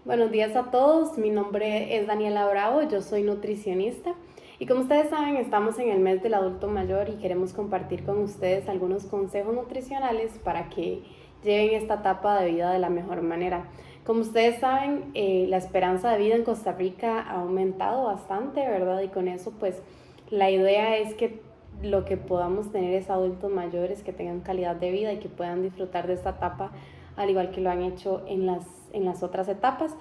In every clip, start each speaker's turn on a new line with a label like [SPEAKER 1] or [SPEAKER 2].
[SPEAKER 1] Buenos días a todos, mi nombre es Daniela Bravo, yo soy nutricionista y como ustedes saben estamos en el mes del adulto mayor y queremos compartir con ustedes algunos consejos nutricionales para que lleven esta etapa de vida de la mejor manera. Como ustedes saben, la esperanza de vida en Costa Rica ha aumentado bastante, ¿verdad? Y con eso pues la idea es que lo que podamos tener es adultos mayores que tengan calidad de vida y que puedan disfrutar de esta etapa al igual que lo han hecho en las otras etapas.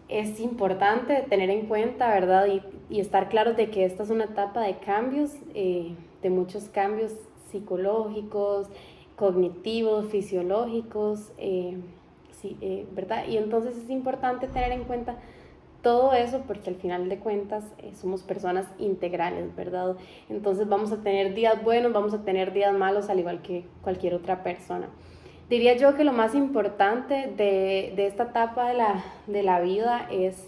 [SPEAKER 1] Es importante tener en cuenta, ¿verdad? Y estar claros de que esta es una etapa de cambios, de muchos cambios psicológicos, cognitivos, fisiológicos, sí, ¿verdad? Y entonces es importante tener en cuenta todo eso porque al final de cuentas somos personas integrales, ¿verdad? Entonces vamos a tener días buenos, vamos a tener días malos al igual que cualquier otra persona. Diría yo que lo más importante de esta etapa de la vida es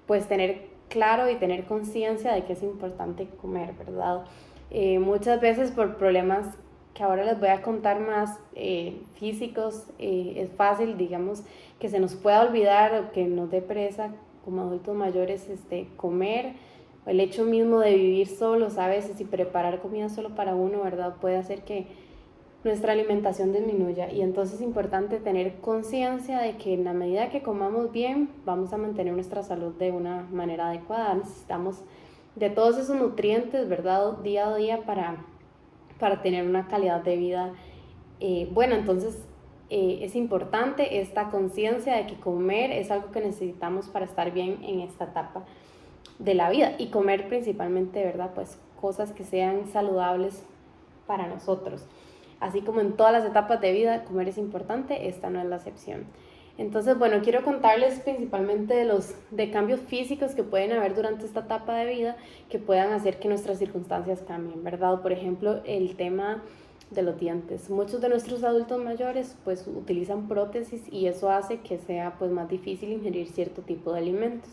[SPEAKER 1] pues tener claro y tener conciencia de que es importante comer, ¿verdad? Muchas veces por problemas que ahora les voy a contar más físicos, es fácil, digamos, que se nos pueda olvidar o que nos dé pereza como adultos mayores comer. El hecho mismo de vivir solos a veces y preparar comida solo para uno, ¿verdad? Puede hacer que nuestra alimentación disminuya y entonces es importante tener conciencia de que en la medida que comamos bien vamos a mantener nuestra salud de una manera adecuada. Necesitamos de todos esos nutrientes, ¿verdad? Día a día para tener una calidad de vida buena. Entonces es importante esta conciencia de que comer es algo que necesitamos para estar bien en esta etapa de la vida y comer principalmente, ¿verdad? Pues cosas que sean saludables para nosotros. Así como en todas las etapas de vida, comer es importante, esta no es la excepción. Entonces, bueno, quiero contarles principalmente de cambios físicos que pueden haber durante esta etapa de vida que puedan hacer que nuestras circunstancias cambien, ¿verdad? Por ejemplo, el tema de los dientes. Muchos de nuestros adultos mayores pues utilizan prótesis y eso hace que sea pues más difícil ingerir cierto tipo de alimentos.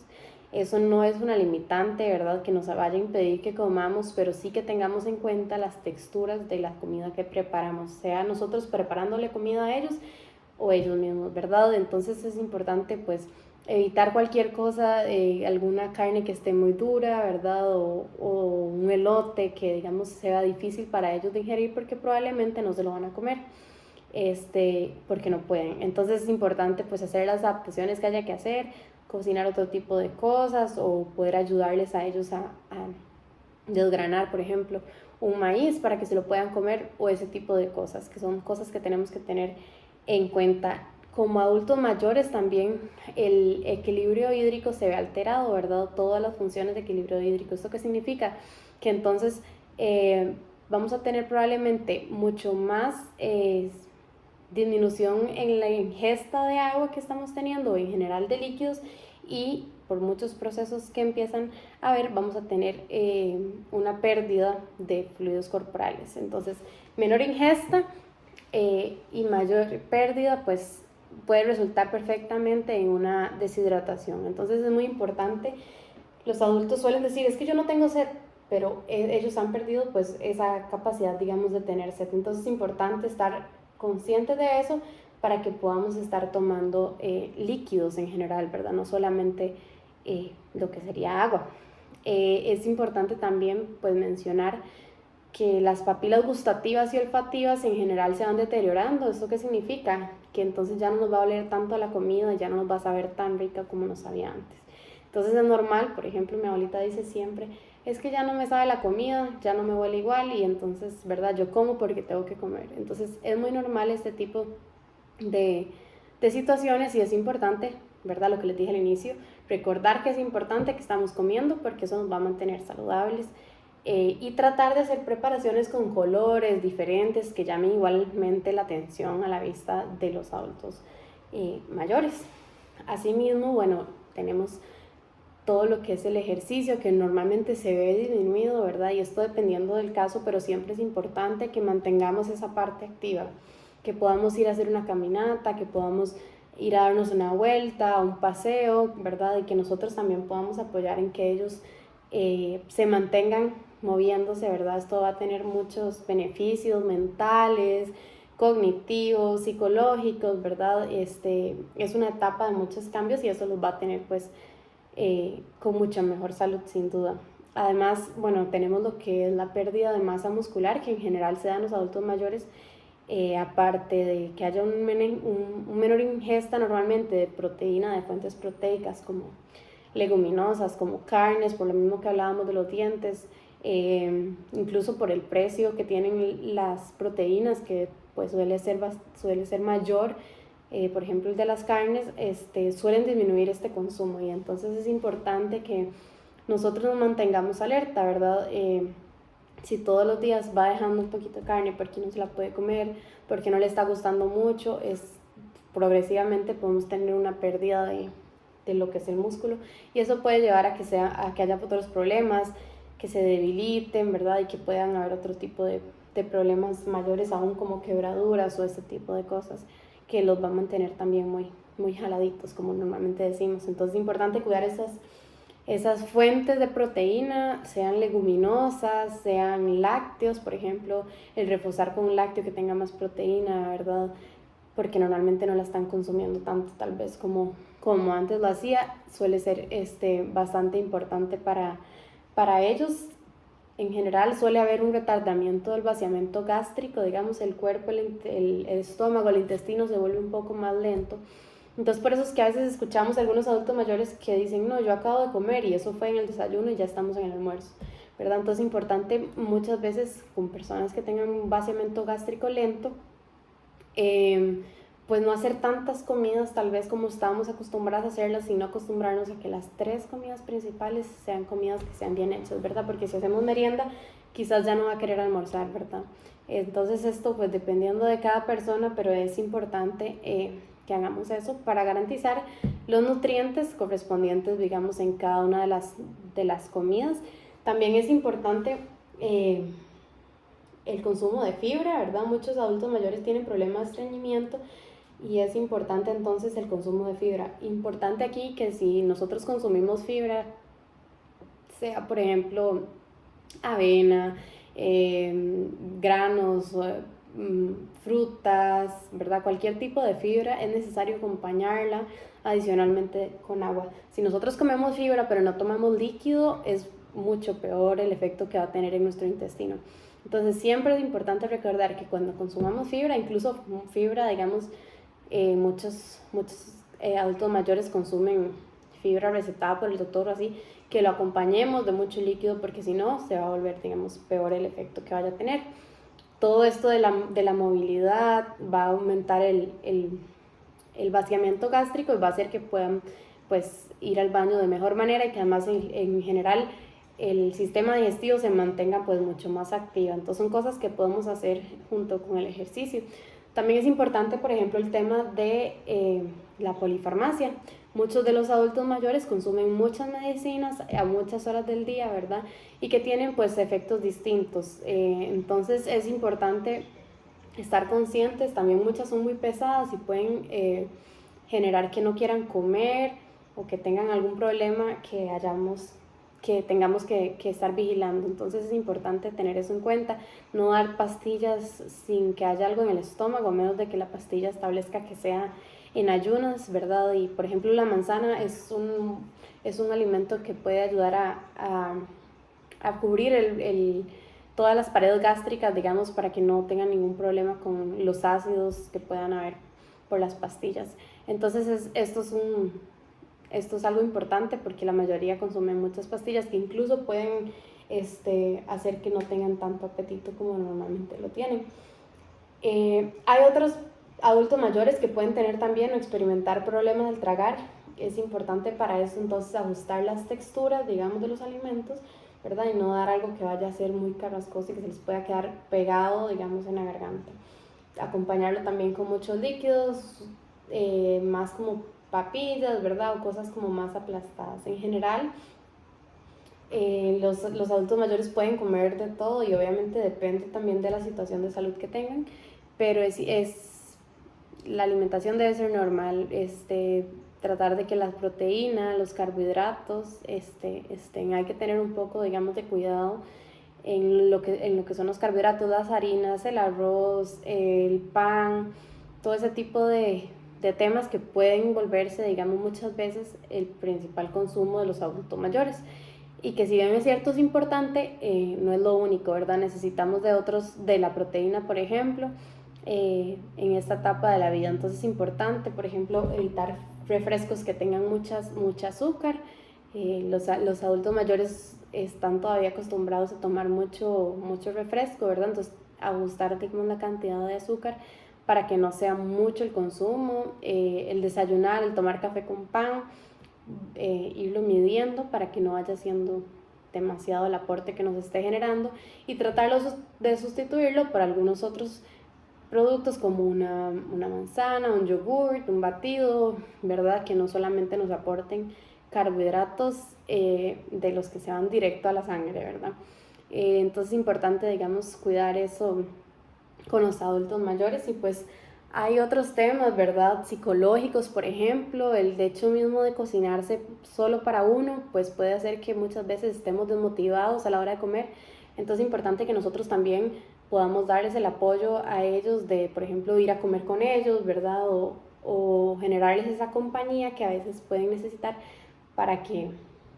[SPEAKER 1] Eso no es una limitante, ¿verdad? Que nos vaya a impedir que comamos, pero sí que tengamos en cuenta las texturas de la comida que preparamos, sea nosotros preparándole comida a ellos o ellos mismos, ¿verdad? Entonces es importante pues evitar cualquier cosa, alguna carne que esté muy dura, ¿verdad? O un elote que digamos sea difícil para ellos de ingerir porque probablemente no se lo van a comer. Porque no pueden. Entonces es importante pues hacer las adaptaciones que haya que hacer, cocinar otro tipo de cosas o poder ayudarles a ellos a desgranar, por ejemplo, un maíz para que se lo puedan comer o ese tipo de cosas, que son cosas que tenemos que tener en cuenta. Como adultos mayores también el equilibrio hídrico se ve alterado, ¿verdad? Todas las funciones de equilibrio hídrico. ¿Esto qué significa? Que entonces vamos a tener probablemente mucho más disminución en la ingesta de agua que estamos teniendo, en general de líquidos, y por muchos procesos que empiezan a ver, vamos a tener una pérdida de fluidos corporales. Entonces, menor ingesta y mayor pérdida, pues puede resultar perfectamente en una deshidratación. Entonces es muy importante. Los adultos suelen decir, es que yo no tengo sed, pero ellos han perdido pues esa capacidad, digamos, de tener sed. Entonces es importante estar conscientes de eso para que podamos estar tomando líquidos en general, ¿verdad? No solamente lo que sería agua. Es importante también pues mencionar que las papilas gustativas y olfativas en general se van deteriorando. ¿Esto qué significa? Que entonces ya no nos va a oler tanto la comida, ya no nos va a saber tan rica como nos sabía antes. Entonces es normal, por ejemplo, mi abuelita dice siempre, es que ya no me sabe la comida, ya no me huele igual y entonces, ¿verdad? Yo como porque tengo que comer. Entonces es muy normal este tipo de, de situaciones y es importante, ¿verdad? Lo que les dije al inicio, recordar que es importante que estamos comiendo porque eso nos va a mantener saludables y tratar de hacer preparaciones con colores diferentes que llamen igualmente la atención a la vista de los adultos mayores. Asimismo, bueno, tenemos todo lo que es el ejercicio que normalmente se ve disminuido, ¿verdad? Y esto dependiendo del caso, pero siempre es importante que mantengamos esa parte activa, que podamos ir a hacer una caminata, que podamos ir a darnos una vuelta, un paseo, ¿verdad? Y que nosotros también podamos apoyar en que ellos se mantengan moviéndose, ¿verdad? Esto va a tener muchos beneficios mentales, cognitivos, psicológicos, ¿verdad? Es una etapa de muchos cambios y eso los va a tener pues con mucha mejor salud sin duda. Además, bueno, tenemos lo que es la pérdida de masa muscular, que en general se da en los adultos mayores, aparte de que haya un menor ingesta normalmente de proteína, de fuentes proteicas como leguminosas, como carnes, por lo mismo que hablábamos de los dientes, incluso por el precio que tienen las proteínas, que pues suele ser mayor. Por ejemplo, el de las carnes, suelen disminuir este consumo y entonces es importante que nosotros nos mantengamos alerta, ¿verdad? Si todos los días va dejando un poquito de carne porque no se la puede comer, porque no le está gustando mucho, progresivamente podemos tener una pérdida de lo que es el músculo y eso puede llevar a que haya otros problemas, que se debiliten, ¿verdad? Y que puedan haber otro tipo de problemas mayores aún, como quebraduras o ese tipo de cosas que los va a mantener también muy, muy jaladitos, como normalmente decimos. Entonces es importante cuidar esas fuentes de proteína, sean leguminosas, sean lácteos, por ejemplo, el reforzar con un lácteo que tenga más proteína, ¿verdad? Porque normalmente no la están consumiendo tanto, tal vez como antes lo hacía, suele ser bastante importante para ellos. En general suele haber un retardamiento del vaciamiento gástrico, digamos, el cuerpo, el estómago, el intestino se vuelve un poco más lento. Entonces por eso es que a veces escuchamos a algunos adultos mayores que dicen, no, yo acabo de comer y eso fue en el desayuno y ya estamos en el almuerzo, ¿verdad? Entonces es importante muchas veces con personas que tengan un vaciamiento gástrico lento, pues no hacer tantas comidas tal vez como estábamos acostumbrados a hacerlas, sino acostumbrarnos a que las 3 comidas principales sean comidas que sean bien hechas, ¿verdad? Porque si hacemos merienda, quizás ya no va a querer almorzar, ¿verdad? Entonces esto pues dependiendo de cada persona, pero es importante que hagamos eso para garantizar los nutrientes correspondientes, digamos, en cada una de las comidas. También es importante el consumo de fibra, ¿verdad? Muchos adultos mayores tienen problemas de estreñimiento y es importante entonces el consumo de fibra. Importante aquí que si nosotros consumimos fibra, sea por ejemplo avena, granos, frutas, ¿verdad? Cualquier tipo de fibra es necesario acompañarla adicionalmente con agua. Si nosotros comemos fibra pero no tomamos líquido, es mucho peor el efecto que va a tener en nuestro intestino. Entonces siempre es importante recordar que cuando consumamos fibra, incluso fibra, digamos, muchos adultos mayores consumen fibra recetada por el doctor o así, que lo acompañemos de mucho líquido porque si no se va a volver, digamos, peor el efecto que vaya a tener. Todo esto de la movilidad va a aumentar el vaciamiento gástrico y va a hacer que puedan pues ir al baño de mejor manera y que además en general el sistema digestivo se mantenga pues mucho más activo. Entonces son cosas que podemos hacer junto con el ejercicio. También es importante, por ejemplo, el tema de la polifarmacia. Muchos de los adultos mayores consumen muchas medicinas a muchas horas del día, ¿verdad? Y que tienen pues efectos distintos. Entonces es importante estar conscientes. También muchas son muy pesadas y pueden generar que no quieran comer o que tengan algún problema que tengamos que estar vigilando. Entonces es importante tener eso en cuenta, no dar pastillas sin que haya algo en el estómago, a menos de que la pastilla establezca que sea en ayunas, ¿verdad? Y por ejemplo la manzana es un alimento que puede ayudar a cubrir todas las paredes gástricas, digamos, para que no tengan ningún problema con los ácidos que puedan haber por las pastillas. Entonces esto es algo importante porque la mayoría consumen muchas pastillas que incluso pueden hacer que no tengan tanto apetito como normalmente lo tienen. Hay otros adultos mayores que pueden tener también o experimentar problemas al tragar. Es importante para eso entonces ajustar las texturas, digamos, de los alimentos, ¿verdad? Y no dar algo que vaya a ser muy carrascoso y que se les pueda quedar pegado, digamos, en la garganta. Acompañarlo también con muchos líquidos, más como papillas, ¿verdad? O cosas como más aplastadas. En general, los adultos mayores pueden comer de todo y obviamente depende también de la situación de salud que tengan, pero la alimentación debe ser normal, tratar de que las proteínas, los carbohidratos, hay que tener un poco, digamos, de cuidado en lo que son los carbohidratos, las harinas, el arroz, el pan, todo ese tipo de temas que pueden volverse, digamos, muchas veces el principal consumo de los adultos mayores. Y que si bien es cierto es importante, no es lo único, ¿verdad? Necesitamos de otros, de la proteína, por ejemplo, en esta etapa de la vida. Entonces es importante, por ejemplo, evitar refrescos que tengan mucha azúcar. Los adultos mayores están todavía acostumbrados a tomar mucho refresco, ¿verdad? Entonces ajustar, digamos, la cantidad de azúcar para que no sea mucho el consumo, el desayunar, el tomar café con pan, irlo midiendo para que no vaya siendo demasiado el aporte que nos esté generando y tratarlo de sustituirlo por algunos otros productos como una manzana, un yogurt, un batido, ¿verdad? Que no solamente nos aporten carbohidratos de los que se van directo a la sangre, ¿verdad? Entonces es importante, digamos, cuidar eso con los adultos mayores y pues hay otros temas, ¿verdad? Psicológicos, por ejemplo, el hecho mismo de cocinarse solo para uno, pues puede hacer que muchas veces estemos desmotivados a la hora de comer. Entonces es importante que nosotros también podamos darles el apoyo a ellos de, por ejemplo, ir a comer con ellos, ¿verdad? O generarles esa compañía que a veces pueden necesitar para que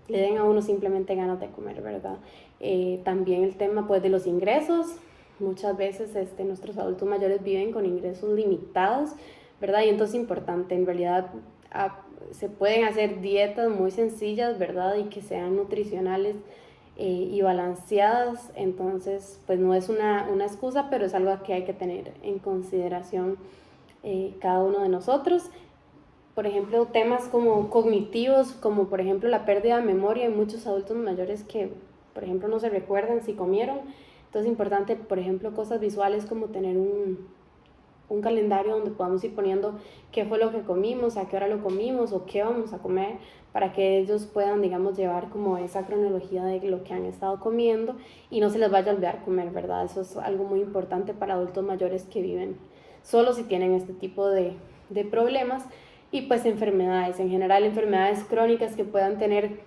[SPEAKER 1] le den a uno simplemente ganas de comer, ¿verdad? También el tema pues de los ingresos. Muchas veces nuestros adultos mayores viven con ingresos limitados, ¿verdad? Y entonces es importante, en realidad se pueden hacer dietas muy sencillas, ¿verdad? Y que sean nutricionales y balanceadas, entonces pues no es una excusa, pero es algo que hay que tener en consideración cada uno de nosotros. Por ejemplo, temas como cognitivos, como por ejemplo la pérdida de memoria, hay muchos adultos mayores que, por ejemplo, no se recuerdan si comieron. Entonces es importante, por ejemplo, cosas visuales como tener un calendario donde podamos ir poniendo qué fue lo que comimos, a qué hora lo comimos o qué vamos a comer, para que ellos puedan, digamos, llevar como esa cronología de lo que han estado comiendo y no se les vaya a olvidar comer, ¿verdad? Eso es algo muy importante para adultos mayores que viven solos y tienen este tipo de problemas. Y pues enfermedades, en general enfermedades crónicas que puedan tener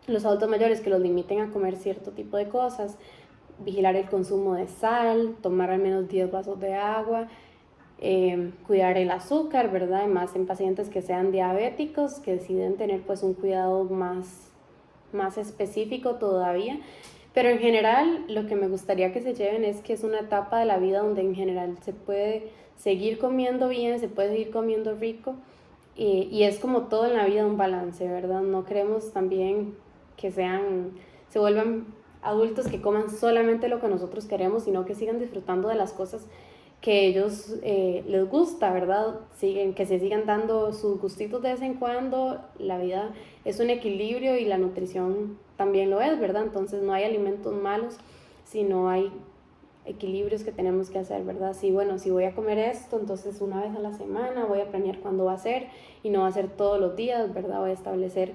[SPEAKER 1] los adultos mayores que los limiten a comer cierto tipo de cosas, vigilar el consumo de sal, tomar al menos 10 vasos de agua, cuidar el azúcar, ¿verdad? Y más en pacientes que sean diabéticos, que deciden tener pues un cuidado más específico todavía. Pero en general lo que me gustaría que se lleven es que es una etapa de la vida donde en general se puede seguir comiendo bien, se puede seguir comiendo rico y es como todo en la vida un balance, ¿verdad? No queremos también que se vuelvan adultos que coman solamente lo que nosotros queremos, sino que sigan disfrutando de las cosas que ellos les gusta, ¿verdad? Que se sigan dando sus gustitos de vez en cuando. La vida es un equilibrio y la nutrición también lo es, ¿verdad? Entonces no hay alimentos malos, sino hay equilibrios que tenemos que hacer, ¿verdad? Si voy a comer esto, entonces una vez a la semana voy a planear cuándo va a ser y no va a ser todos los días, ¿verdad? Voy a establecer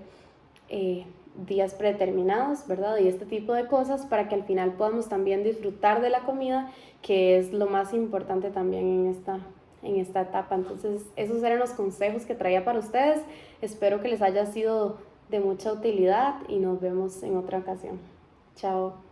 [SPEAKER 1] días predeterminados, ¿verdad? Y este tipo de cosas para que al final podamos también disfrutar de la comida, que es lo más importante también en esta etapa. Entonces, esos eran los consejos que traía para ustedes. Espero que les haya sido de mucha utilidad y nos vemos en otra ocasión. Chao.